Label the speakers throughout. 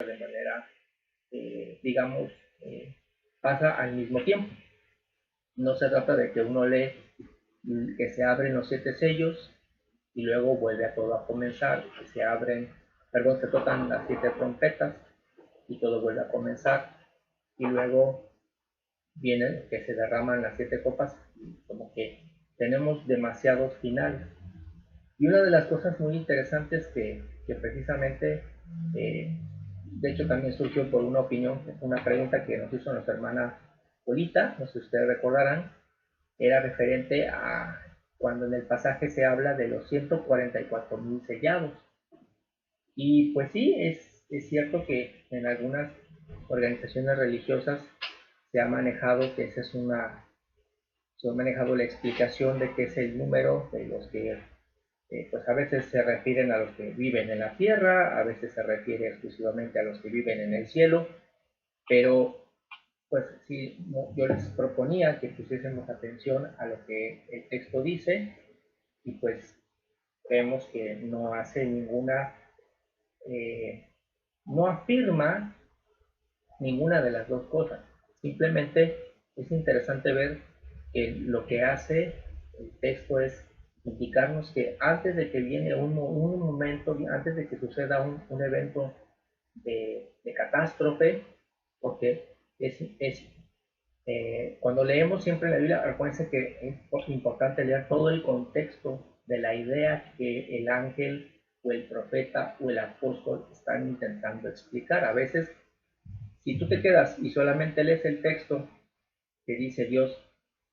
Speaker 1: de manera, digamos, pasa al mismo tiempo. No se trata de que uno lee que se abren los 7 sellos y luego vuelve a todo a comenzar, que se abren, perdón, se tocan las 7 trompetas y todo vuelve a comenzar, y luego viene que se derraman las 7 copas, como que tenemos demasiados finales. Y una de las cosas muy interesantes que precisamente, de hecho también surgió por una opinión, una pregunta que nos hizo nuestra hermana Polita, no sé si ustedes recordarán, era referente a cuando en el pasaje se habla de los 144,000 sellados. Y pues sí, es cierto que en algunas organizaciones religiosas se ha manejado que esa es una, se ha manejado la explicación de que es el número de los que, pues a veces se refieren a los que viven en la tierra, a veces se refiere exclusivamente a los que viven en el cielo, pero pues sí, yo les proponía que pusiésemos atención a lo que el texto dice, y pues vemos que no hace ninguna, no afirma ninguna de las dos cosas. Simplemente es interesante ver que lo que hace el texto es indicarnos que antes de que viene un momento, antes de que suceda un evento de catástrofe, porque cuando leemos siempre la Biblia, recuerden que es importante leer todo el contexto de la idea que el ángel o el profeta o el apóstol están intentando explicar. A veces, si tú te quedas y solamente lees el texto que dice Dios,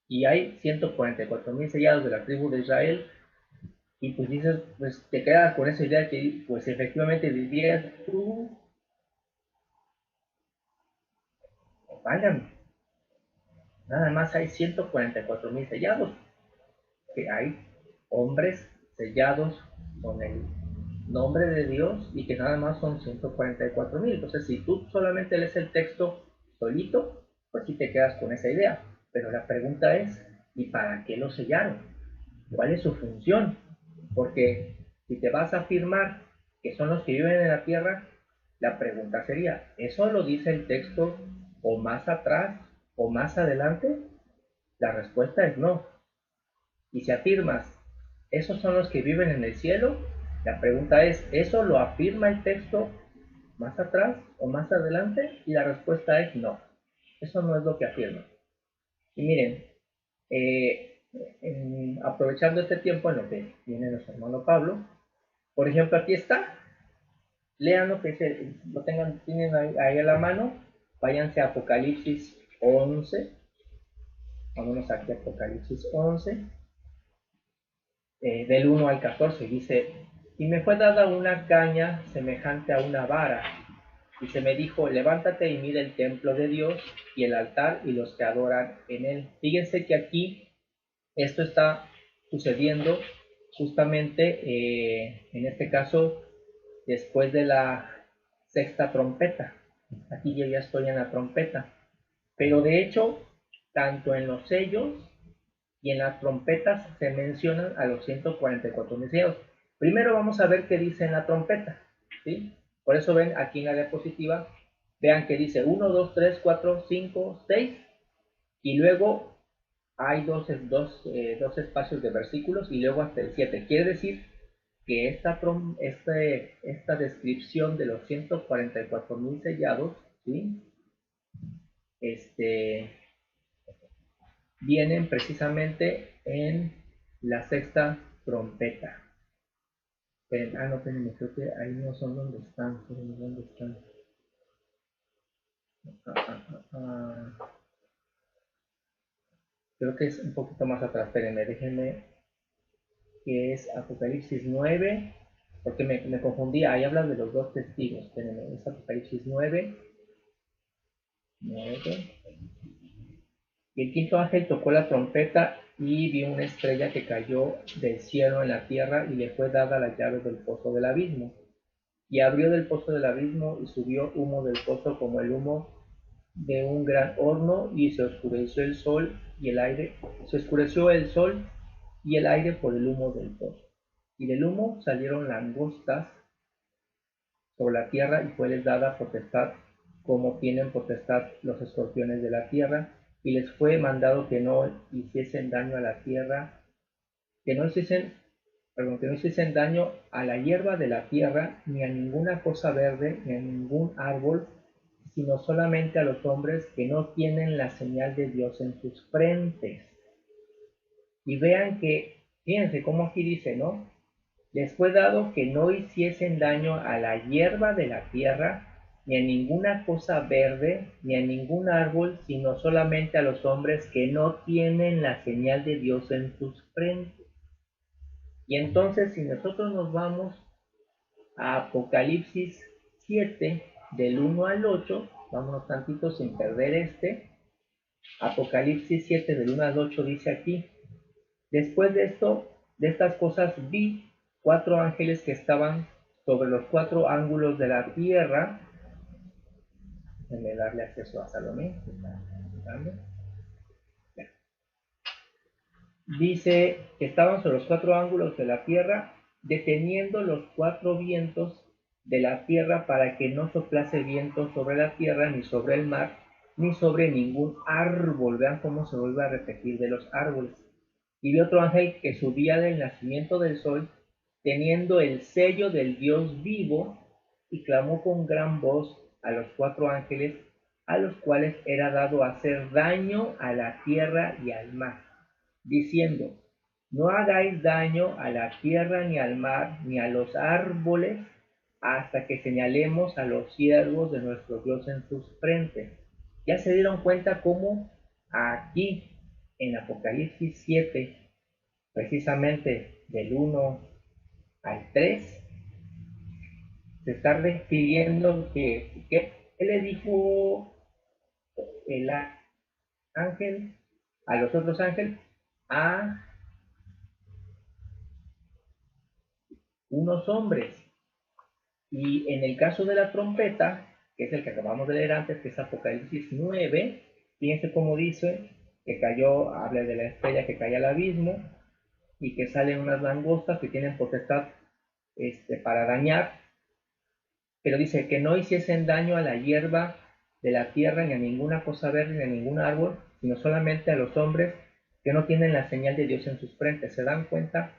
Speaker 1: y hay 144,000 sellados de la tribu de Israel, y pues dices, pues te quedas con esa idea que pues efectivamente dirías tú, válgame, nada más hay 144,000 sellados, que hay hombres sellados con el nombre de Dios y que nada más son 144,000. Entonces, si tú solamente lees el texto solito, pues sí te quedas con esa idea. Pero la pregunta es, ¿y para qué lo sellaron? ¿Cuál es su función? Porque si te vas a afirmar que son los que viven en la tierra, la pregunta sería, ¿eso lo dice el texto o más atrás o más adelante? La respuesta es no. Y si afirmas, esos son los que viven en el cielo, la pregunta es, ¿eso lo afirma el texto más atrás o más adelante? Y la respuesta es no. Eso no es lo que afirma. Y miren, aprovechando este tiempo en lo que viene nuestro hermano Pablo, por ejemplo, aquí está, lean lo que lo tienen ahí a la mano, váyanse a Apocalipsis 11, vámonos aquí a Apocalipsis 11, del 1 al 14, dice, y me fue dada una caña semejante a una vara, y se me dijo, levántate y mira el templo de Dios y el altar y los que adoran en él. Fíjense que aquí esto está sucediendo justamente, en este caso, después de la sexta trompeta. Aquí yo ya estoy en la trompeta. Pero de hecho, tanto en los sellos y en las trompetas se mencionan a los 144,000 sellos. Primero vamos a ver qué dice en la trompeta, ¿sí? Por eso ven aquí en la diapositiva, vean que dice 1, 2, 3, 4, 5, 6, y luego hay dos espacios de versículos y luego hasta el 7. Quiere decir que esta descripción de los 144,000 sellados, ¿sí? Vienen precisamente en la sexta trompeta. No, espérenme, creo que ahí no son donde están. ¿Dónde están? Creo que es un poquito más atrás. Espérenme, déjenme, que es Apocalipsis 9, porque me confundí. Ahí habla de los dos testigos. Espérenme, es Apocalipsis 9. Y el quinto ángel tocó la trompeta y vi una estrella que cayó del cielo en la tierra y le fue dada la llave del pozo del abismo. Y abrió del pozo del abismo y subió humo del pozo como el humo de un gran horno, y se oscureció el sol y el aire, por el humo del pozo. Y del humo salieron langostas sobre la tierra, y fue les dada potestad, como tienen potestad los escorpiones de la tierra, y les fue mandado que no hiciesen daño a la tierra, que no hiciesen daño a la hierba de la tierra, ni a ninguna cosa verde, ni a ningún árbol, sino solamente a los hombres que no tienen la señal de Dios en sus frentes. Y vean que, fíjense cómo aquí dice, ¿no? Les fue dado que no hiciesen daño a la hierba de la tierra, ni a ninguna cosa verde, ni a ningún árbol, sino solamente a los hombres que no tienen la señal de Dios en sus frentes. Y entonces, si nosotros nos vamos a Apocalipsis 7, del 1 al 8, vámonos tantito sin perder Apocalipsis 7, del 1 al 8 dice aquí: después de estas cosas vi 4 ángeles que estaban sobre los 4 ángulos de la tierra. Déjenme darle acceso a Salomé. Dice que estaban sobre los 4 ángulos de la tierra, deteniendo los 4 vientos de la tierra para que no soplase viento sobre la tierra, ni sobre el mar, ni sobre ningún árbol. Vean cómo se vuelve a repetir de los árboles. Y vi otro ángel que subía del nacimiento del sol, teniendo el sello del Dios vivo, y clamó con gran voz a los 4 ángeles, a los cuales era dado hacer daño a la tierra y al mar, diciendo: no hagáis daño a la tierra, ni al mar, ni a los árboles, hasta que señalemos a los siervos de nuestro Dios en sus frentes. Ya se dieron cuenta cómo aquí en Apocalipsis 7, precisamente del 1 al 3, se está refiriendo que le dijo el ángel a los otros ángeles, a unos hombres. Y en el caso de la trompeta, que es el que acabamos de leer antes, que es Apocalipsis 9, fíjense cómo dice que cayó, habla de la estrella que cae al abismo, y que salen unas langostas que tienen potestad para dañar, pero dice que no hiciesen daño a la hierba de la tierra, ni a ninguna cosa verde, ni a ningún árbol, sino solamente a los hombres que no tienen la señal de Dios en sus frentes. ¿Se dan cuenta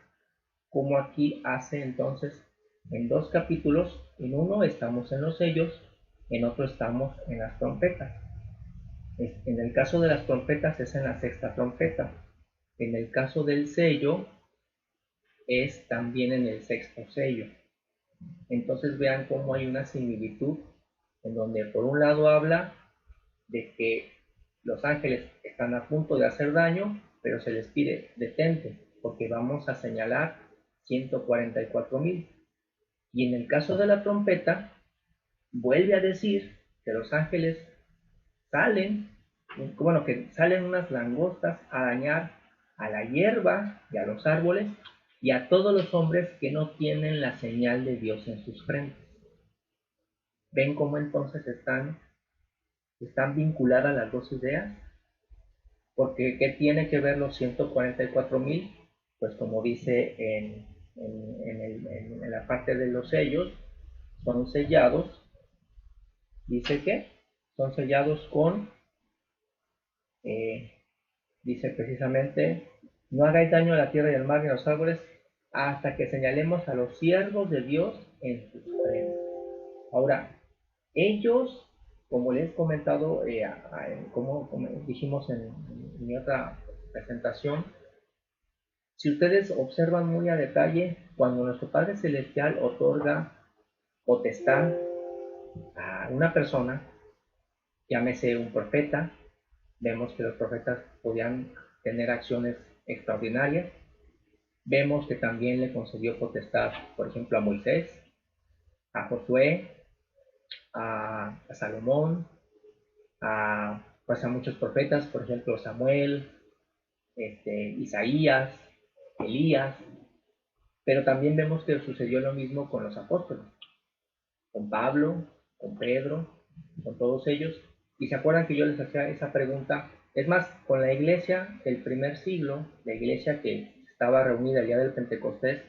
Speaker 1: cómo aquí hace entonces en 2 capítulos? En uno estamos en los sellos, en otro estamos en las trompetas. En el caso de las trompetas es en la 6ª trompeta. En el caso del sello es también en el 6º sello. Entonces vean cómo hay una similitud en donde por un lado habla de que los ángeles están a punto de hacer daño, pero se les pide: detente, porque vamos a señalar 144,000. Y en el caso de la trompeta, vuelve a decir que los ángeles que salen unas langostas a dañar a la hierba y a los árboles, y a todos los hombres que no tienen la señal de Dios en sus frentes. ¿Ven cómo entonces están vinculadas las dos ideas? Porque ¿qué tiene que ver los 144,000? Pues como dice en la parte de los sellos, son sellados. Dice que son sellados con, dice precisamente: no hagáis daño a la tierra y al mar y a los árboles, hasta que señalemos a los siervos de Dios en sus frentes. Ahora, ellos, como les he comentado, como dijimos en mi otra presentación, si ustedes observan muy a detalle, cuando nuestro Padre Celestial otorga potestad a una persona, llámese un profeta, vemos que los profetas podían tener acciones extraordinarias. Vemos que también le concedió potestad, por ejemplo, a Moisés, a Josué, a Salomón, pues a muchos profetas, por ejemplo, Samuel, Isaías, Elías. Pero también vemos que sucedió lo mismo con los apóstoles, con Pablo, con Pedro, con todos ellos. Y se acuerdan que yo les hacía esa pregunta. Es más, con la iglesia del primer siglo, la iglesia que estaba reunida el día del Pentecostés,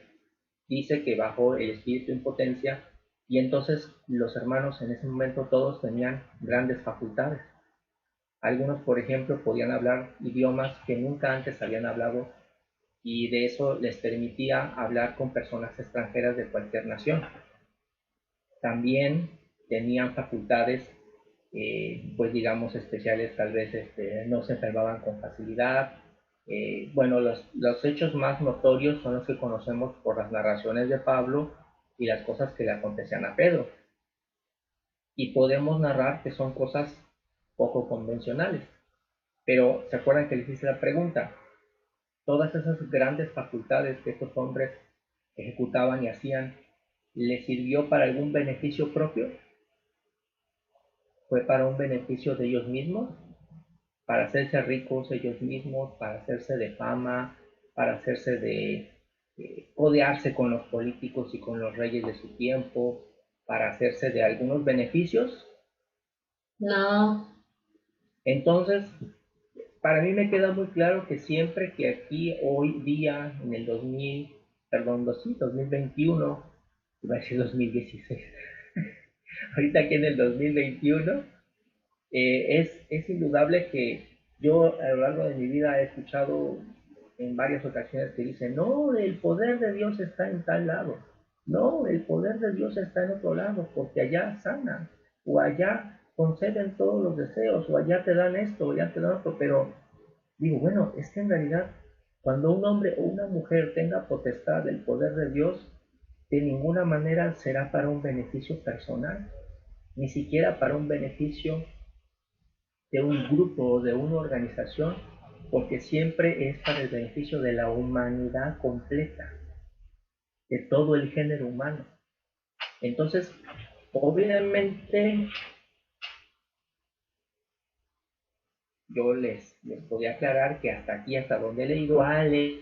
Speaker 1: dice que bajó el Espíritu en potencia, Y entonces los hermanos en ese momento todos tenían grandes facultades. Algunos, por ejemplo, podían hablar idiomas que nunca antes habían hablado y de eso les permitía hablar con personas extranjeras de cualquier nación. También tenían facultades, pues digamos, especiales, tal vez no se enfermaban con facilidad. Bueno, los hechos más notorios son los que conocemos por las narraciones de Pablo y las cosas que le acontecían a Pedro. Y podemos narrar que son cosas poco convencionales. Pero, ¿se acuerdan que les hice la pregunta? Todas esas grandes facultades que estos hombres ejecutaban y hacían, ¿les sirvió para algún beneficio propio? ¿Fue para un beneficio de ellos mismos? ¿Para hacerse ricos ellos mismos? ¿Para hacerse de fama? ¿Para hacerse de codearse con los políticos y con los reyes de su tiempo? ¿Para hacerse de algunos beneficios?
Speaker 2: No.
Speaker 1: Entonces, para mí me queda muy claro que siempre que aquí, hoy día, en el 2000, perdón, 2021, iba a decir 2016, ahorita que en el 2021, es indudable que yo a lo largo de mi vida he escuchado en varias ocasiones que dicen, no, el poder de Dios está en tal lado, no, el poder de Dios está en otro lado, porque allá sanan, o allá conceden todos los deseos, o allá te dan esto, o allá te dan otro, pero digo, bueno, es que en realidad cuando un hombre o una mujer tenga potestad del poder de Dios, de ninguna manera será para un beneficio personal, ni siquiera para un beneficio de un grupo o de una organización, porque siempre es para el beneficio de la humanidad completa, de todo el género humano. Entonces, obviamente, yo les podía aclarar que hasta aquí, hasta donde he leído, vale,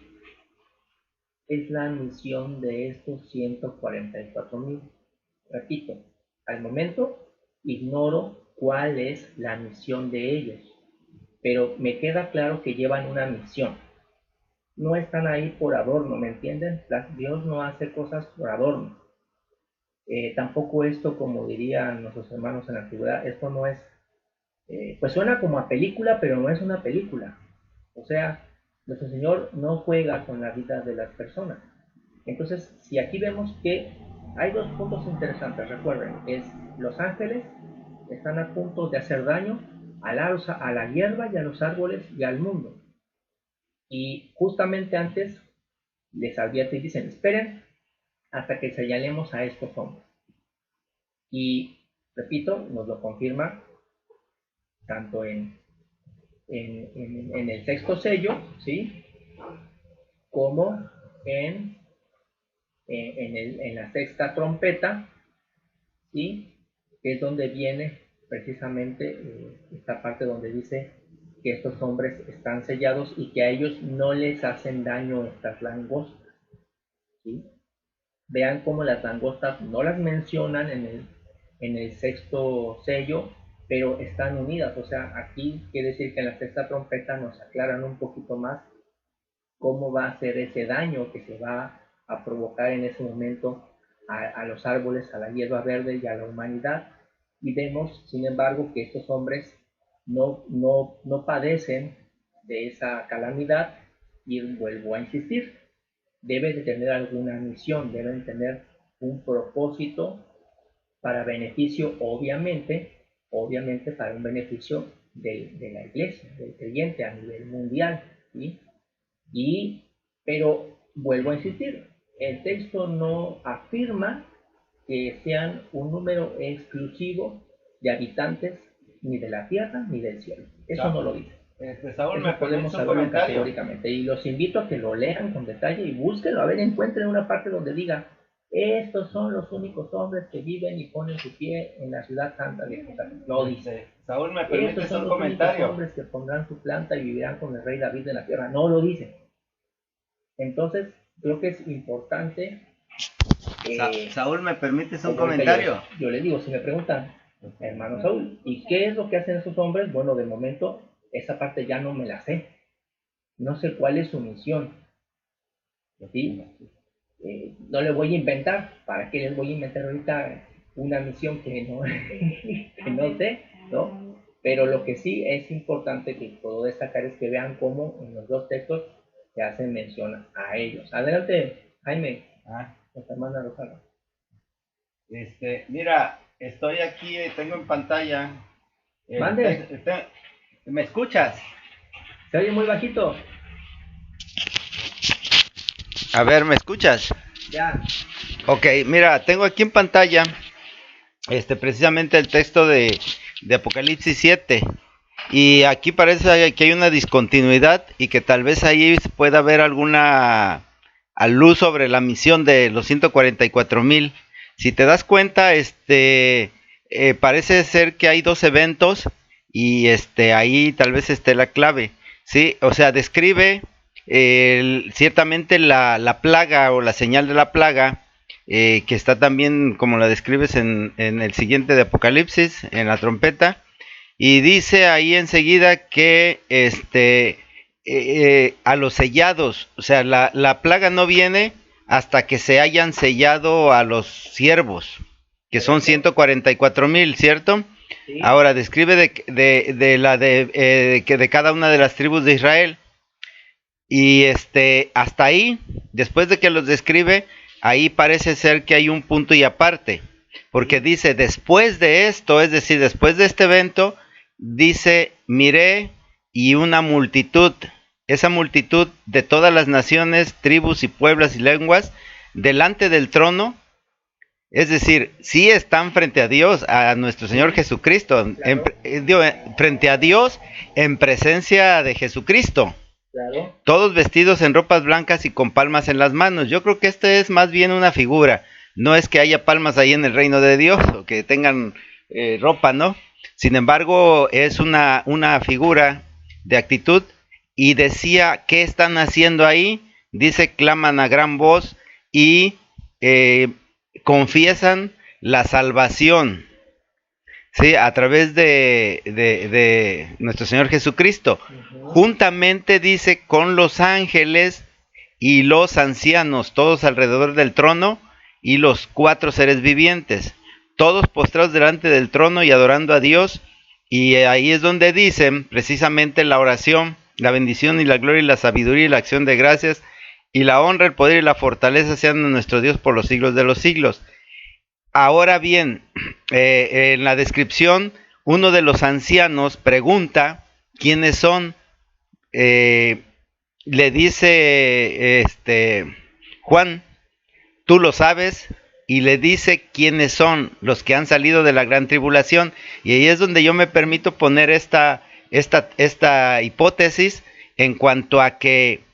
Speaker 1: es la misión de estos 144,000. Repito, al momento ignoro cuál es la misión de ellos, pero me queda claro que llevan una misión. No están ahí por adorno, ¿me entienden? Dios no hace cosas por adorno. Tampoco esto, como dirían nuestros hermanos en la antigüedad, esto no es, pues suena como a película, pero no es una película. O sea, nuestro Señor no juega con la vida de las personas. Entonces, si aquí vemos que hay dos puntos interesantes, recuerden, es los ángeles están a punto de hacer daño a la hierba y a los árboles y al mundo. Y justamente antes les advierte y dicen, esperen hasta que señalemos a estos hombres. Y, repito, nos lo confirma tanto en el sexto sello, ¿sí? Como en, en la sexta trompeta, ¿sí? Que es donde viene precisamente esta parte donde dice que estos hombres están sellados y que a ellos no les hacen daño estas langostas, ¿sí? Vean cómo las langostas no las mencionan en el sexto sello, pero están unidas. O sea, aquí quiere decir que en la sexta trompeta nos aclaran un poquito más cómo va a ser ese daño que se va a provocar en ese momento a los árboles, a la hierba verde y a la humanidad. Y vemos, sin embargo, que estos hombres no padecen de esa calamidad y vuelvo a insistir, deben de tener alguna misión, deben tener un propósito para beneficio, obviamente para un beneficio de la iglesia, del creyente a nivel mundial, ¿sí? Pero vuelvo a insistir, el texto no afirma que sean un número exclusivo de habitantes ni de la tierra ni del cielo. Eso no lo dice.
Speaker 3: Saúl,
Speaker 1: Eso podemos saberlo categóricamente. Y los invito a que lo lean con detalle y búsquenlo. A ver, encuentren una parte donde diga, estos son los únicos hombres que viven y ponen su pie en la ciudad santa de Jerusalén. Lo dice.
Speaker 3: Saúl, ¿me
Speaker 1: Estos
Speaker 3: permites
Speaker 1: son
Speaker 3: un
Speaker 1: los únicos
Speaker 3: comentario?
Speaker 1: hombres que pondrán su planta y vivirán con el rey David en la tierra. No lo dice. Entonces, creo que es importante.
Speaker 3: Saúl, ¿me permites un
Speaker 1: como ahorita
Speaker 3: comentario?
Speaker 1: yo le digo, si me preguntan, hermano Saúl, ¿y qué es lo que hacen esos hombres? Bueno, de momento, esa parte ya no me la sé. No sé cuál es su misión. ¿Sí? No le voy a inventar. ¿Para qué les voy a inventar ahorita una misión que no, que no sé, ¿no? Pero lo que sí es importante que puedo destacar es que vean cómo en los dos textos se hace mención a ellos. Adelante, Jaime. Nuestra hermana Rosana.
Speaker 3: Mira, estoy aquí, tengo en pantalla.
Speaker 1: Mande.
Speaker 3: ¿Me escuchas?
Speaker 1: Se oye muy bajito.
Speaker 3: A ver, ¿me escuchas?
Speaker 1: Ya.
Speaker 3: Ok, mira, tengo aquí en pantalla precisamente el texto de Apocalipsis 7. Y aquí parece que hay una discontinuidad y que tal vez ahí pueda haber alguna luz sobre la misión de los 144,000. Si te das cuenta, parece ser que hay dos eventos y ahí tal vez esté la clave, ¿sí? O sea, describe ciertamente la plaga o la señal de la plaga, que está también como la describes en el siguiente de Apocalipsis, en la trompeta. Y dice ahí enseguida que a los sellados, o sea, la plaga no viene hasta que se hayan sellado a los siervos, que son 144,000, ¿cierto? Sí. Ahora describe de cada una de las tribus de Israel. Y hasta ahí, después de que los describe, ahí parece ser que hay un punto y aparte, porque dice después de esto, es decir, después de este evento, dice, miré y una multitud, esa multitud de todas las naciones, tribus y pueblos y lenguas, delante del trono, es decir, sí están frente a Dios, a nuestro Señor Jesucristo, frente a Dios en presencia de Jesucristo.
Speaker 1: Claro.
Speaker 3: Todos vestidos en ropas blancas y con palmas en las manos. Yo creo que es más bien una figura. No es que haya palmas ahí en el reino de Dios o que tengan ropa, ¿no? Sin embargo, es una figura de actitud. Y decía, ¿qué están haciendo ahí? Dice, claman a gran voz y confiesan la salvación, ¿sí? A través de nuestro Señor Jesucristo. Juntamente dice con los ángeles y los ancianos, todos alrededor del trono, y los 4 seres vivientes, todos postrados delante del trono y adorando a Dios. Y ahí es donde dicen precisamente la oración, la bendición y la gloria y la sabiduría y la acción de gracias y la honra, el poder y la fortaleza sean de nuestro Dios por los siglos de los siglos. Ahora bien, en la descripción, uno de los ancianos pregunta quiénes son. Le dice Juan, tú lo sabes, y le dice quiénes son los que han salido de la gran tribulación. Y ahí es donde yo me permito poner esta hipótesis en cuanto a que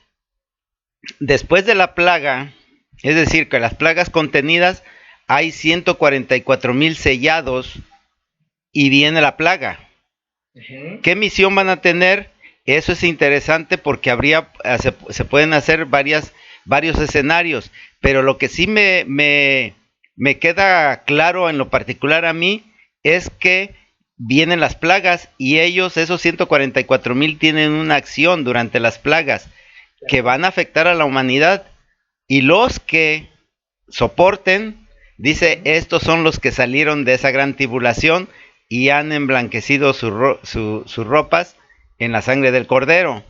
Speaker 3: después de la plaga, es decir, que las plagas contenidas, hay 144,000 sellados y viene la plaga. ¿Qué misión van a tener? Eso es interesante porque se pueden hacer varios escenarios, pero lo que sí me queda claro en lo particular a mí es que vienen las plagas y esos 144,000 tienen una acción durante las plagas que van a afectar a la humanidad, y los que soporten, dice, estos son los que salieron de esa gran tribulación y han emblanquecido sus ropas en la sangre del Cordero,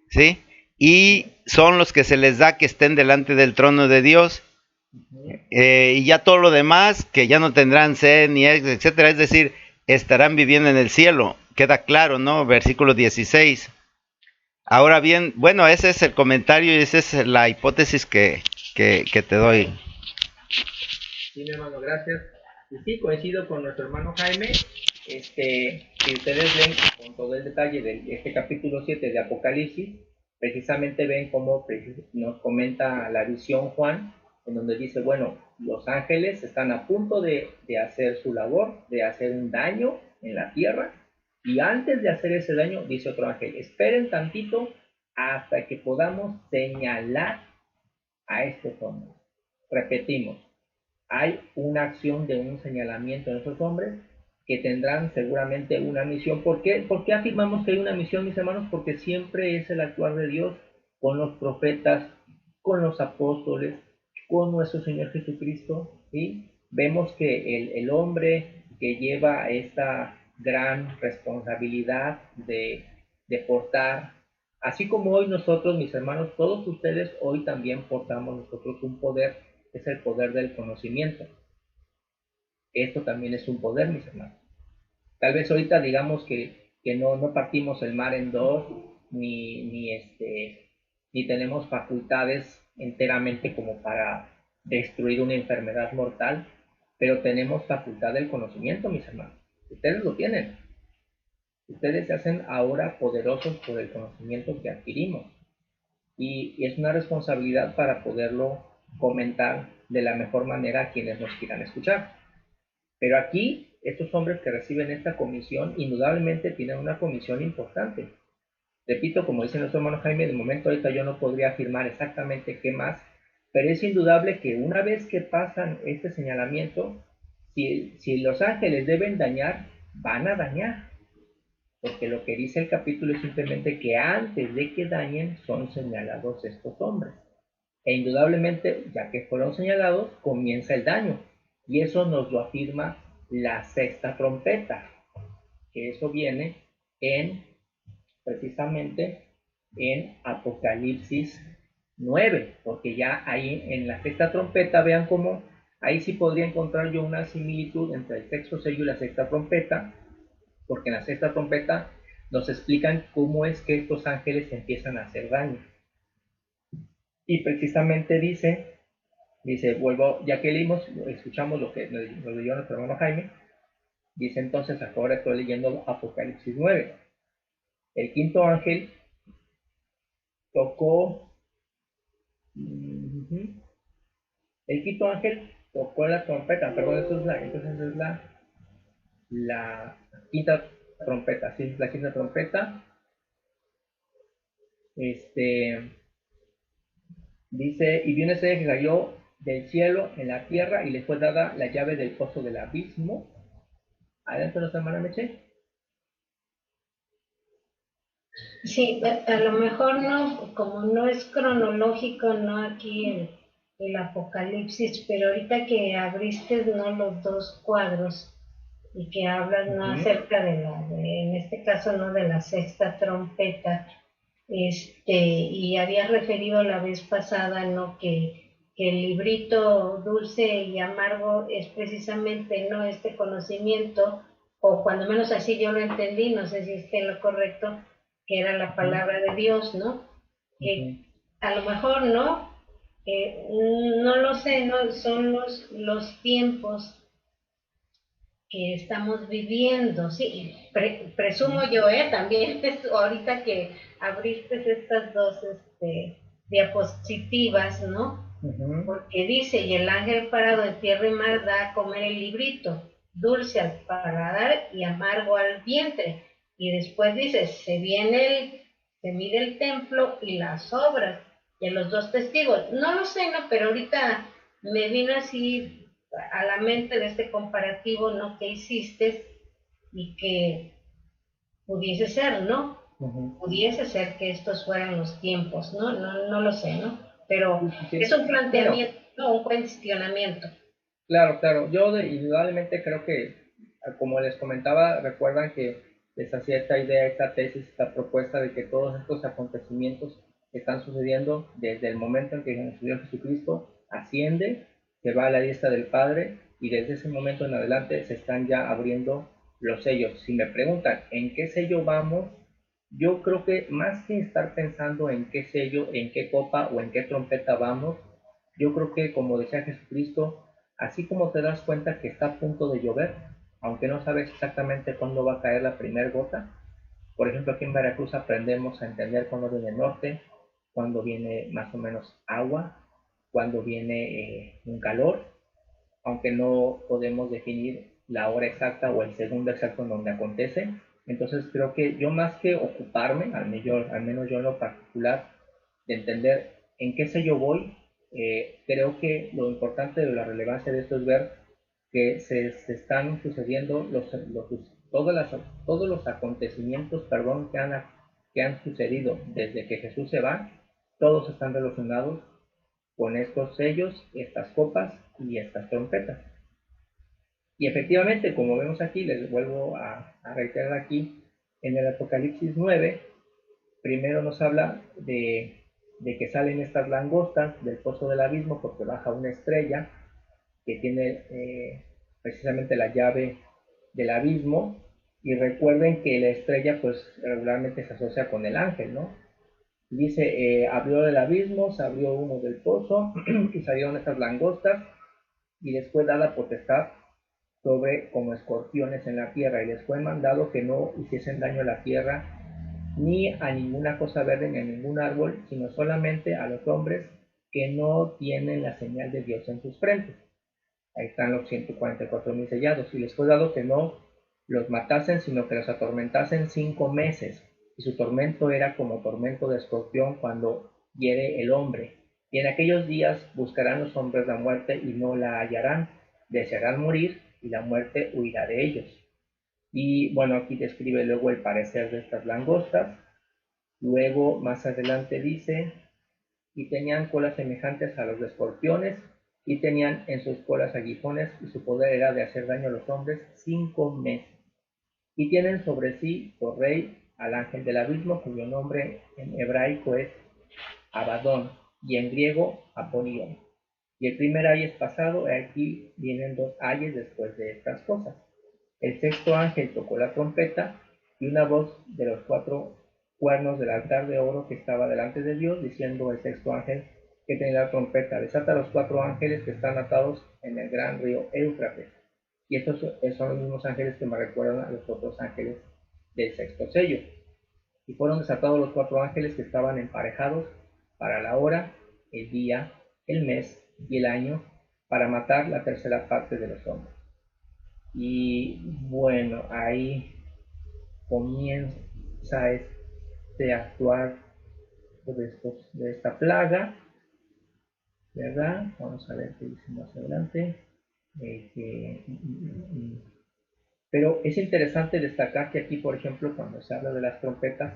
Speaker 3: ¿sí? Y son los que se les da que estén delante del trono de Dios, y ya todo lo demás, que ya no tendrán sed ni etcétera, es decir, estarán viviendo en el cielo, queda claro, ¿no? Versículo 16. Ahora bien, bueno, ese es el comentario y esa es la hipótesis que te doy.
Speaker 1: Sí, mi hermano, gracias. Y sí, coincido con nuestro hermano Jaime. Si ustedes ven con todo el detalle de este capítulo 7 de Apocalipsis, precisamente ven cómo nos comenta la visión Juan, en donde dice, bueno, los ángeles están a punto de hacer su labor, de hacer un daño en la tierra, y antes de hacer ese daño, dice otro ángel, esperen tantito hasta que podamos señalar a estos hombres. Repetimos, hay una acción de un señalamiento en esos hombres que tendrán seguramente una misión. ¿Por qué afirmamos que hay una misión, mis hermanos? Porque siempre es el actuar de Dios con los profetas, con los apóstoles, con nuestro Señor Jesucristo, ¿sí? vemos que el hombre que lleva esta gran responsabilidad de portar, así como hoy nosotros, mis hermanos, todos ustedes hoy también portamos nosotros un poder, es el poder del conocimiento. Esto también es un poder, mis hermanos. Tal vez ahorita digamos que no partimos el mar en dos, ni tenemos facultades enteramente como para destruir una enfermedad mortal, pero tenemos facultad del conocimiento, mis hermanos. Ustedes lo tienen. Ustedes se hacen ahora poderosos por el conocimiento que adquirimos. Y es una responsabilidad para poderlo comentar de la mejor manera a quienes nos quieran escuchar. Pero aquí, estos hombres que reciben esta comisión, indudablemente tienen una comisión importante. Repito, como dice nuestro hermano Jaime, de momento ahorita yo no podría afirmar exactamente qué más, pero es indudable que una vez que pasan este señalamiento, si los ángeles deben dañar, van a dañar. Porque lo que dice el capítulo es simplemente que antes de que dañen son señalados estos hombres. E indudablemente, ya que fueron señalados, comienza el daño. Y eso nos lo afirma la sexta trompeta, que eso viene precisamente en Apocalipsis 9, porque ya ahí en la sexta trompeta, vean cómo, ahí sí podría encontrar yo una similitud entre el sexto sello y la sexta trompeta, porque en la sexta trompeta nos explican cómo es que estos ángeles empiezan a hacer daño. Y precisamente dice, vuelvo, ya que leímos, escuchamos lo que nos leyó nuestro hermano Jaime, dice entonces, ahora estoy leyendo Apocalipsis 9. El quinto ángel tocó, el quinto ángel tocó la trompeta, perdón, entonces es la quinta trompeta, sí, la quinta trompeta, dice, y vio una estrella que cayó del cielo en la tierra y le fue dada la llave del pozo del abismo. Adelante, nuestra hermana Meche.
Speaker 2: Sí, a lo mejor no, como no es cronológico, no aquí el Apocalipsis, pero ahorita que abriste no los dos cuadros y que hablas no acerca en este caso no de la sexta trompeta, y había referido la vez pasada, ¿no? Que el librito dulce y amargo es precisamente, ¿no? Este conocimiento, o cuando menos así yo lo entendí, no sé si esté en lo correcto, que era la palabra de Dios, ¿no? Que a lo mejor no, no lo sé, no son los tiempos que estamos viviendo, sí, presumo yo, también ahorita que abriste estas dos diapositivas, ¿no? Porque dice, y el ángel parado en tierra y mar da a comer el librito, dulce al paladar y amargo al vientre. Y después dice, se mide el templo y las obras de los dos testigos. No lo sé, ¿no? Pero ahorita me vino así a la mente de este comparativo, ¿no? Que hiciste y que pudiese ser, ¿no? Pudiese ser que estos fueran los tiempos, ¿no? No lo sé, ¿no? Pero sí, es un planteamiento, no, un cuestionamiento.
Speaker 1: Claro, yo indudablemente creo que, como les comentaba, recuerdan que les hacía esta idea, esta tesis, esta propuesta de que todos estos acontecimientos están sucediendo desde el momento en que el Señor Jesucristo asciende, se va a la diestra del Padre, y desde ese momento en adelante se están ya abriendo los sellos. Si me preguntan en qué sello vamos, yo creo que más que estar pensando en qué sello, en qué copa o en qué trompeta vamos, yo creo que, como decía Jesucristo, así como te das cuenta que está a punto de llover, aunque no sabes exactamente cuándo va a caer la primera gota. Por ejemplo, aquí en Veracruz aprendemos a entender cuándo viene el norte, cuándo viene más o menos agua, cuándo viene un calor, aunque no podemos definir la hora exacta o el segundo exacto en donde acontece. Entonces creo que yo, más que ocuparme, al menos yo en lo particular, de entender en qué sé yo voy, creo que lo importante de la relevancia de esto es ver que se están sucediendo todos los acontecimientos, que han sucedido desde que Jesús se va, todos están relacionados con estos sellos, estas copas y estas trompetas. Y efectivamente, como vemos aquí, les vuelvo a reiterar aquí, en el Apocalipsis 9, primero nos habla de que salen estas langostas del pozo del abismo porque baja una estrella que tiene precisamente la llave del abismo. Y recuerden que la estrella pues regularmente se asocia con el ángel, ¿no? Dice, abrió el abismo, se abrió uno del pozo y salieron estas langostas y les fue dada potestad sobre como escorpiones en la tierra y les fue mandado que no hiciesen daño a la tierra ni a ninguna cosa verde ni a ningún árbol, sino solamente a los hombres que no tienen la señal de Dios en sus frentes. Ahí están los 144,000 sellados. Y les fue dado que no los matasen, sino que los atormentasen 5 meses. Y su tormento era como tormento de escorpión cuando hiere el hombre. Y en aquellos días buscarán los hombres la muerte y no la hallarán. Desearán morir y la muerte huirá de ellos. Y bueno, aquí describe luego el parecer de estas langostas. Luego, más adelante dice, y tenían colas semejantes a los de escorpiones, y tenían en sus colas aguijones, y su poder era de hacer daño a los hombres 5 meses. Y tienen sobre sí por rey al ángel del abismo, cuyo nombre en hebraico es Abadón, y en griego Apolión. Y el primer ay es pasado, y aquí vienen 2 ayes después de estas cosas. El sexto ángel tocó la trompeta, y una voz de los 4 cuernos del altar de oro que estaba delante de Dios, diciendo el sexto ángel que tenía la trompeta, desata a los 4 ángeles que están atados en el gran río Éufrates. Y estos son los mismos ángeles que me recuerdan a los otros ángeles del sexto sello. Y fueron desatados los 4 ángeles que estaban emparejados para la hora, el día, el mes y el año, para matar la tercera parte de los hombres. Y bueno, ahí comienza este actuar de esta plaga, ¿verdad? Vamos a ver qué dice más adelante. Pero es interesante destacar que aquí, por ejemplo, cuando se habla de las trompetas,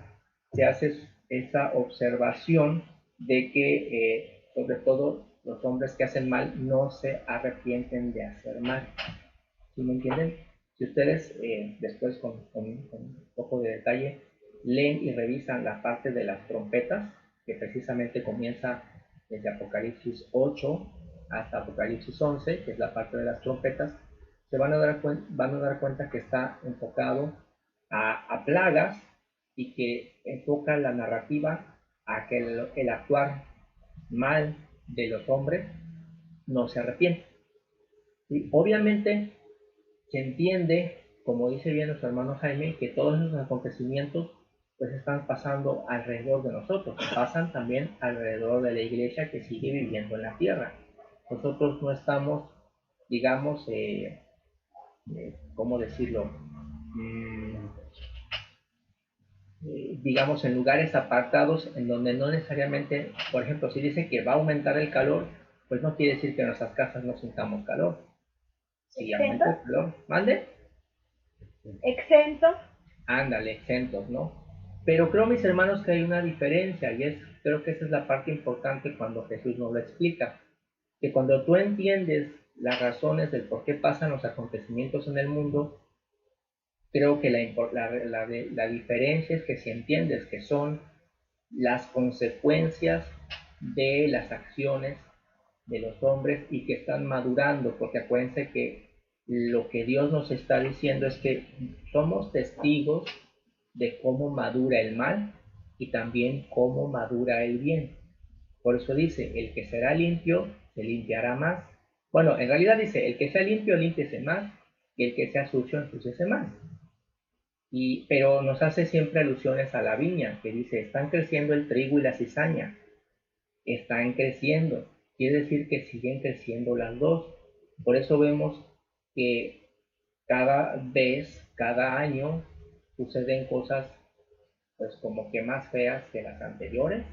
Speaker 1: se hace esa observación de que, sobre todo, los hombres que hacen mal no se arrepienten de hacer mal. ¿Sí me entienden? Si ustedes después con un poco de detalle leen y revisan la parte de las trompetas, que precisamente comienza desde Apocalipsis 8 hasta Apocalipsis 11, que es la parte de las trompetas, se van a dar cuenta que está enfocado a plagas y que enfoca la narrativa a que el actuar mal de los hombres no se arrepiente. Y obviamente se entiende, como dice bien nuestro hermano Jaime, que todos esos acontecimientos pues están pasando alrededor de nosotros, pasan también alrededor de la iglesia que sigue viviendo en la tierra. Nosotros no estamos, digamos, ¿cómo decirlo? Digamos, en lugares apartados en donde no necesariamente, por ejemplo, si dice que va a aumentar el calor, pues no quiere decir que en nuestras casas no sintamos calor. Si aumenta el calor, ¿mande?
Speaker 4: Exento.
Speaker 1: Ándale, exentos, ¿no? Pero creo, mis hermanos, que hay una diferencia y creo que esa es la parte importante cuando Jesús nos lo explica. Que cuando tú entiendes las razones del por qué pasan los acontecimientos en el mundo, creo que la diferencia es que si entiendes que son las consecuencias de las acciones de los hombres y que están madurando, porque acuérdense que lo que Dios nos está diciendo es que somos testigos de cómo madura el mal y también cómo madura el bien. Por eso dice, el que será limpio se limpiará más. Bueno, en realidad dice, el que sea limpio, límpiese más, y el que sea sucio, ensúciese más. Pero nos hace siempre alusiones a la viña, que dice, están creciendo el trigo y la cizaña. Están creciendo. Quiere decir que siguen creciendo las dos. Por eso vemos que cada año, suceden cosas pues como que más feas que las anteriores.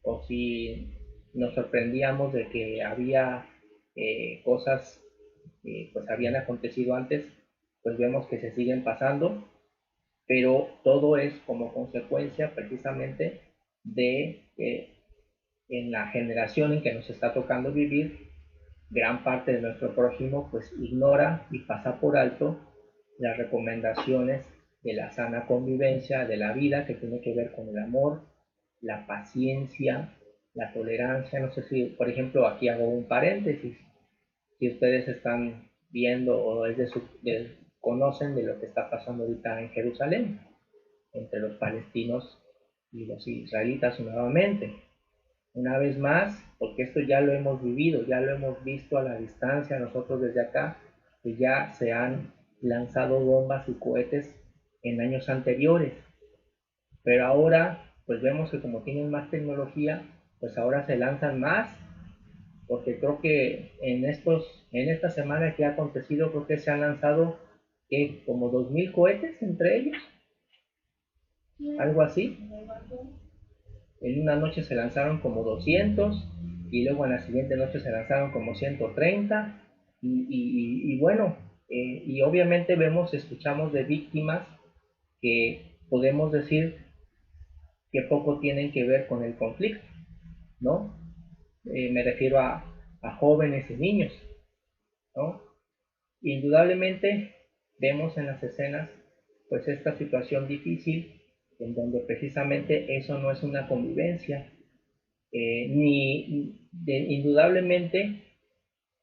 Speaker 1: O si nos sorprendíamos de que había cosas que pues habían acontecido antes, pues vemos que se siguen pasando, pero todo es como consecuencia precisamente de en la generación en que nos está tocando vivir, gran parte de nuestro prójimo pues ignora y pasa por alto las recomendaciones de la sana convivencia, de la vida, que tiene que ver con el amor, la paciencia, la tolerancia. No sé si, por ejemplo, aquí hago un paréntesis. Si ustedes están viendo o conocen de lo que está pasando ahorita en Jerusalén, entre los palestinos y los israelitas nuevamente. Una vez más, porque esto ya lo hemos vivido, ya lo hemos visto a la distancia nosotros desde acá, que ya se han lanzado bombas y cohetes en años anteriores, pero ahora pues vemos que como tienen más tecnología, pues ahora se lanzan más, porque creo que en esta semana que ha acontecido, creo que se han lanzado como 2000 cohetes entre ellos, algo así. En una noche se lanzaron como 200 y luego en la siguiente noche se lanzaron como 130 y bueno, y obviamente escuchamos de víctimas que podemos decir que poco tienen que ver con el conflicto, ¿no? Me refiero a jóvenes y niños, ¿no? Indudablemente vemos en las escenas pues esta situación difícil en donde precisamente eso no es una convivencia, indudablemente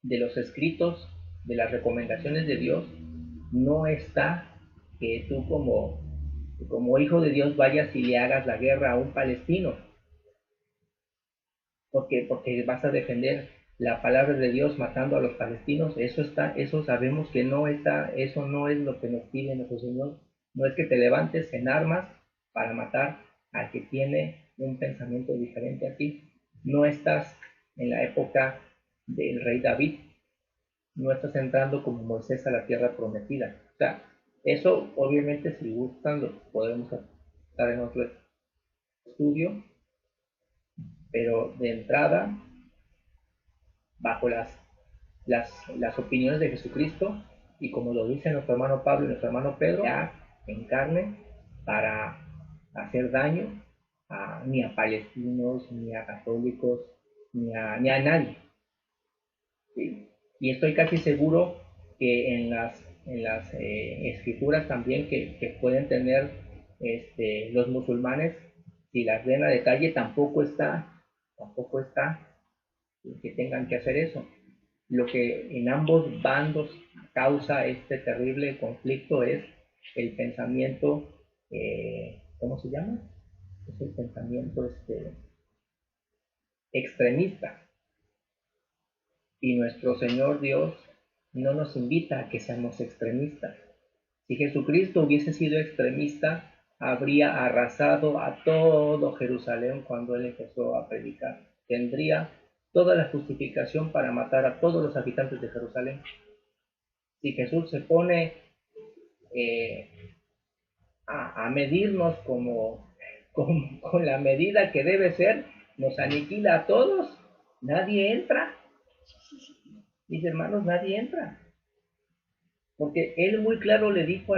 Speaker 1: de los escritos, de las recomendaciones de Dios, no está que tú como hijo de Dios vayas y le hagas la guerra a un palestino, porque vas a defender la palabra de Dios matando a los palestinos. Eso sabemos que no está, eso no es lo que nos pide nuestro Señor. No es que te levantes en armas para matar al que tiene un pensamiento diferente a ti. No estás en la época del rey David, no estás entrando como Moisés a la tierra prometida. O sea, eso obviamente si gustan lo podemos estar en otro estudio, pero de entrada, bajo las opiniones de Jesucristo, y como lo dice nuestro hermano Pablo y nuestro hermano Pedro, ya en carne para hacer daño ni a palestinos, ni a católicos, ni a nadie. ¿Sí? Y estoy casi seguro que en las escrituras también que pueden tener los musulmanes, si las ven a detalle, tampoco está que tengan que hacer eso. Lo que en ambos bandos causa este terrible conflicto es el pensamiento, ¿cómo se llama? Es el pensamiento extremista. Y nuestro Señor Dios no nos invita a que seamos extremistas. Si Jesucristo hubiese sido extremista, habría arrasado a todo Jerusalén cuando Él empezó a predicar. Tendría toda la justificación para matar a todos los habitantes de Jerusalén. Si Jesús se pone a medirnos con la medida que debe ser, nos aniquila a todos, nadie entra. Mis hermanos, nadie entra. Porque él muy claro le dijo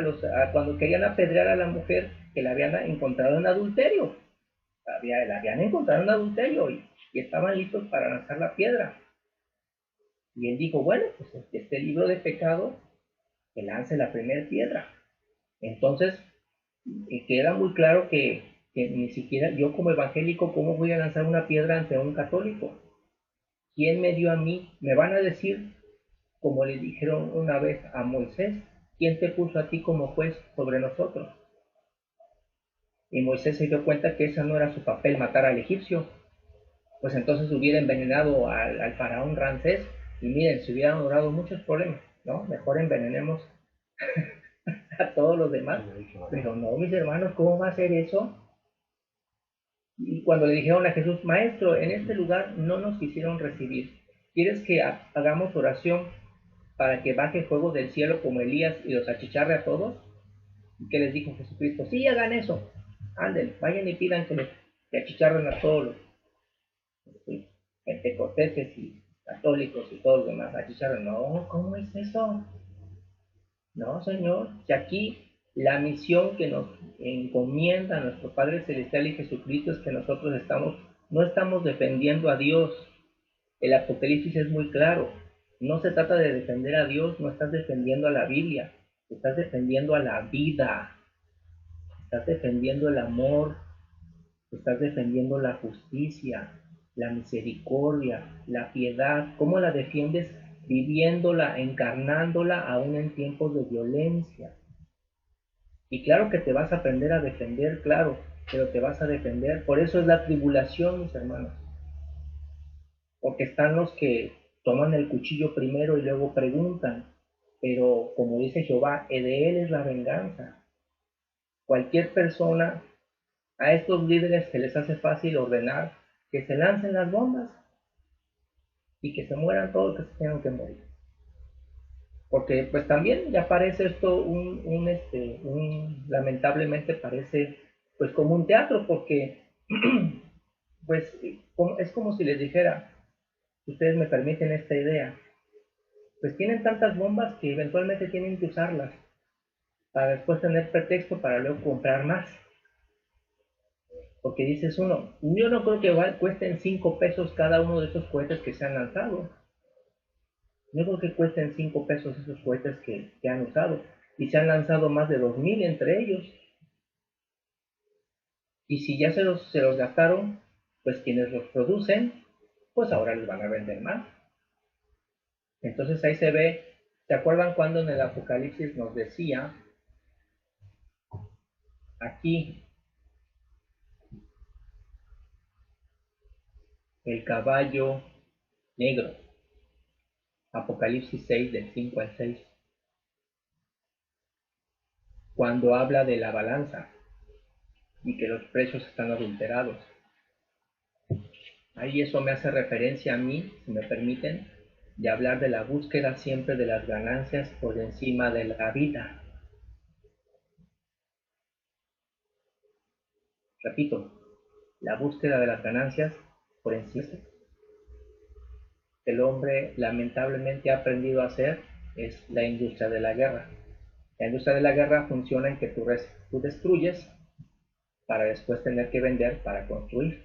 Speaker 1: cuando querían apedrear a la mujer que la habían encontrado en adulterio. La habían encontrado en adulterio y estaban listos para lanzar la piedra. Y él dijo, bueno, pues este libro de pecado, que lance la primera piedra. Entonces, queda muy claro que ni siquiera yo como evangélico, ¿cómo voy a lanzar una piedra ante un católico? ¿Quién me dio a mí? Me van a decir, como le dijeron una vez a Moisés, ¿quién te puso a ti como juez sobre nosotros? Y Moisés se dio cuenta que ese no era su papel, matar al egipcio. Pues entonces hubiera envenenado al faraón Ramsés y miren, se hubieran logrado muchos problemas, ¿no? Mejor envenenemos a todos los demás. Pero no, mis hermanos, ¿cómo va a ser eso? Y cuando le dijeron a Jesús, maestro, en este lugar no nos quisieron recibir. ¿Quieres que hagamos oración para que baje fuego del cielo como Elías y los achicharre a todos? ¿Y qué les dijo Jesucristo? Sí, hagan eso. Anden, vayan y pidan que achicharren a todos los pentecosteses y católicos y todos los demás. Achicharren. No, ¿cómo es eso? No, Señor. Si aquí la misión que nos encomienda nuestro Padre Celestial y Jesucristo es que nosotros no estamos defendiendo a Dios. El Apocalipsis es muy claro. No se trata de defender a Dios, no estás defendiendo a la Biblia, estás defendiendo a la vida, estás defendiendo el amor, estás defendiendo la justicia, la misericordia, la piedad. ¿Cómo la defiendes? Viviéndola, encarnándola aún en tiempos de violencia. Y claro que te vas a aprender a defender, claro, pero te vas a defender. Por eso es la tribulación, mis hermanos. Porque están los que toman el cuchillo primero y luego preguntan. Pero como dice Jehová, de él es la venganza. Cualquier persona, a estos líderes se les hace fácil ordenar que se lancen las bombas y que se mueran todos los que se tengan que morir. Porque pues también ya parece esto lamentablemente parece pues como un teatro, porque pues es como si les dijera, ustedes me permiten esta idea, pues tienen tantas bombas que eventualmente tienen que usarlas para después tener pretexto para luego comprar más. Porque dices uno, yo no creo que cuesten 5 pesos cada uno de esos cohetes que se han lanzado. No creo que cuesten 5 pesos esos cohetes que han usado. Y se han lanzado más de 2000 entre ellos. Y si ya se los gastaron, pues quienes los producen, pues ahora les van a vender más. Entonces ahí se ve, ¿se acuerdan cuando en el Apocalipsis nos decía, aquí, el caballo negro? Apocalipsis 6, del 5 al 6. Cuando habla de la balanza y que los precios están adulterados. Ahí eso me hace referencia a mí, si me permiten, de hablar de la búsqueda siempre de las ganancias por encima de la vida. Repito, la búsqueda de las ganancias por encima. El hombre lamentablemente ha aprendido a hacer es la industria de la guerra. La industria de la guerra funciona en que tú destruyes para después tener que vender para construir.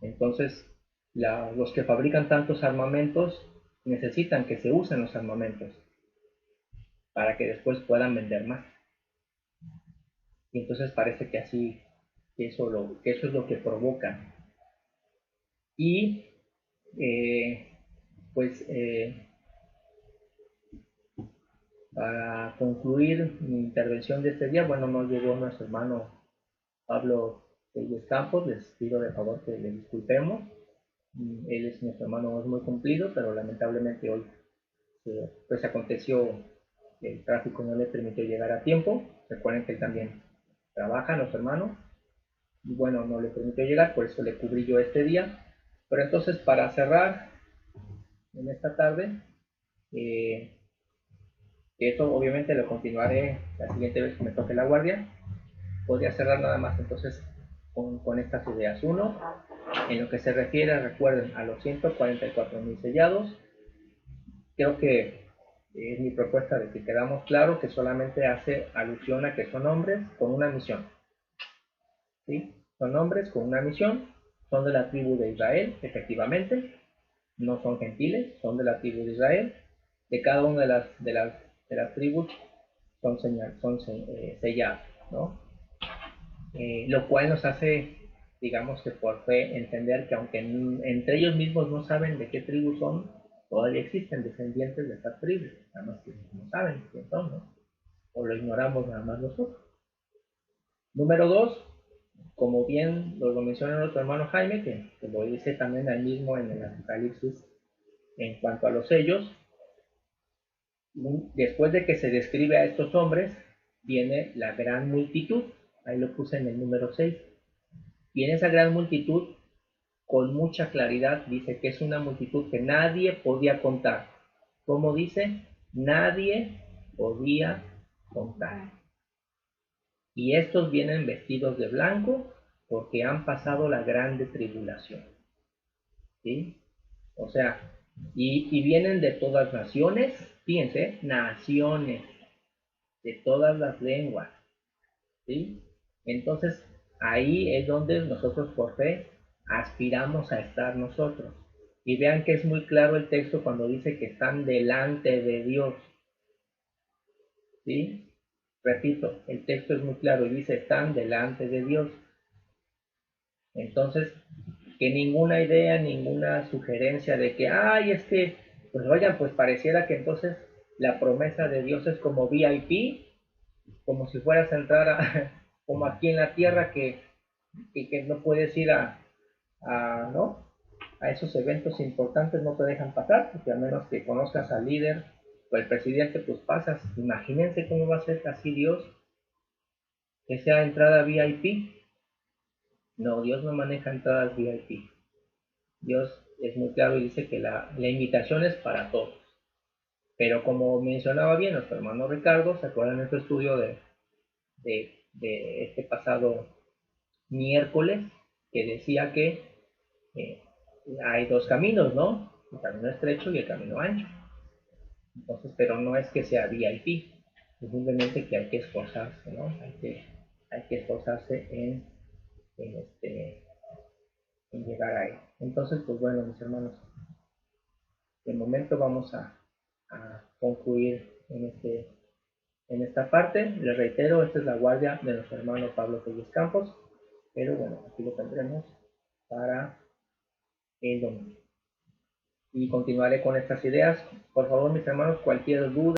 Speaker 1: Entonces, los que fabrican tantos armamentos necesitan que se usen los armamentos para que después puedan vender más. Y entonces parece que así, que eso es lo que provoca. Y pues para concluir mi intervención de este día, bueno, no llegó nuestro hermano Pablo Reyes Campos, les pido de favor que le disculpemos. Él es nuestro hermano, es muy cumplido, pero lamentablemente hoy pues aconteció que el tráfico no le permitió llegar a tiempo. Recuerden que él también trabaja, nuestro hermano, y bueno, no le permitió llegar, por eso le cubrí yo este día. Pero entonces, para cerrar en esta tarde, eso obviamente lo continuaré la siguiente vez que me toque la guardia. Podría cerrar nada más entonces con estas ideas. Uno, en lo que se refiere, recuerden, a los 144,000 sellados, creo que es mi propuesta de que quedamos claro que solamente hace alusión a que son hombres con una misión. ¿Sí? Son hombres con una misión, son de la tribu de Israel, efectivamente, no son gentiles, son de la tribu de Israel. De cada una de las tribus son sellados, ¿no? Lo cual nos hace, digamos que por fe, entender que aunque entre ellos mismos no saben de qué tribu son, todavía existen descendientes de estas tribus, nada más que no saben quién son, ¿no? O lo ignoramos nada más nosotros. Número dos, como bien lo menciona nuestro hermano Jaime, que lo dice también ahí mismo en el Apocalipsis, en cuanto a los sellos, después de que se describe a estos hombres, viene la gran multitud, ahí lo puse en el número 6, y en esa gran multitud, con mucha claridad, dice que es una multitud que nadie podía contar. ¿Cómo dice? Nadie podía contar. Y estos vienen vestidos de blanco porque han pasado la grande tribulación. ¿Sí? O sea, y vienen de todas naciones, fíjense, naciones, de todas las lenguas. ¿Sí? Entonces, ahí es donde nosotros por fe aspiramos a estar nosotros. Y vean que es muy claro el texto cuando dice que están delante de Dios. ¿Sí? Repito, el texto es muy claro y dice están delante de Dios. Entonces, que ninguna idea, ninguna sugerencia de que, ay, es que, pues oigan, pues pareciera que entonces la promesa de Dios es como VIP, como si fueras a entrar como aquí en la tierra que no puedes ir ¿no? A esos eventos importantes no te dejan pasar, porque a menos que conozcas al líder o al presidente, pues pasas. Imagínense cómo va a ser así Dios, que sea entrada VIP. No, Dios no maneja entradas VIP. Dios es muy claro y dice que la invitación es para todos. Pero como mencionaba bien nuestro hermano Ricardo, ¿se acuerdan de su estudio de este pasado miércoles? Que decía que eh, hay dos caminos, ¿no? El camino estrecho y el camino ancho. Entonces, pero no es que sea VIP, es simplemente que hay que esforzarse, ¿no? Hay que esforzarse en llegar a él. Entonces, pues bueno, mis hermanos, de momento vamos a concluir en esta parte. Les reitero, esta es la guardia de nuestro hermano Pablo Pérez Campos, pero bueno, aquí lo tendremos para el domingo. Y continuaré con estas ideas. Por favor, mis hermanos, cualquier duda